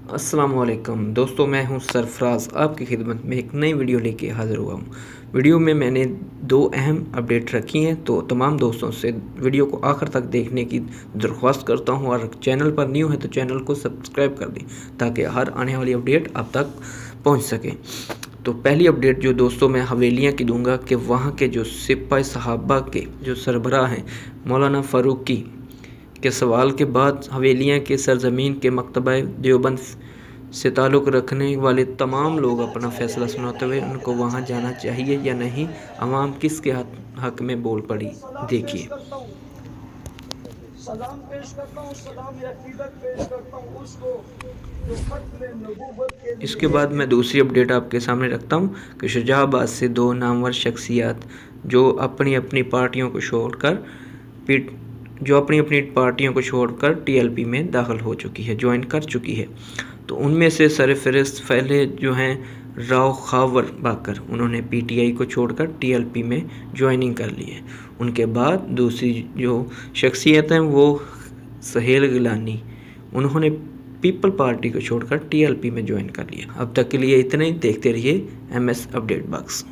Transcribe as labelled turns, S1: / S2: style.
S1: अस्सलाम वालेकुम दोस्तों, मैं हूं सरफराज आपकी खिदमत में एक नई वीडियो लेके हाज़िर हुआ हूं। वीडियो में मैंने दो अहम अपडेट रखी हैं, तो तमाम दोस्तों से वीडियो को आखिर तक देखने की दरख्वास्त करता हूं और चैनल पर न्यू है तो चैनल को सब्सक्राइब कर दें ताकि हर आने वाली अपडेट आप तक पहुँच सके। तो पहली अपडेट जो दोस्तों मैं हवेलियाँ की दूँगा कि वहाँ के जो सिपाही सहाबा के जो सरबराह हैं मौलाना फ़ारूकी के सवाल के बाद हवेलियाँ के सरज़मीन के मकतबा देवबंद से ताल्लुक़ रखने वाले तमाम लोग अपना फ़ैसला सुनाते हुए उनको वहाँ जाना चाहिए या नहीं, अवाम किसके हक़ में बोल पड़ी, देखिए।
S2: सलाम पेश करता हूँ, सलाम अकीदत पेश करता हूँ उसको जो ख़त्म नबूवत के लिए।
S1: इसके बाद मैं दूसरी अपडेट आपके सामने रखता हूँ कि शुजाबाद से दो नामवर शख्सियात जो अपनी अपनी पार्टियों को छोड़कर टीएलपी में दाखिल हो चुकी है, ज्वाइन कर चुकी है। तो उनमें से सरफ़हरिस्त पहले जो हैं राव खावर बाकर, उन्होंने पीटीआई को छोड़कर टीएलपी में ज्वाइनिंग कर ली है। उनके बाद दूसरी जो शख्सियत हैं वो सहेल गिलानी, उन्होंने पीपल पार्टी को छोड़कर टीएलपी में ज्वाइन कर लिया। अब तक के लिए इतना ही, देखते रहिए MS अपडेट बॉक्स।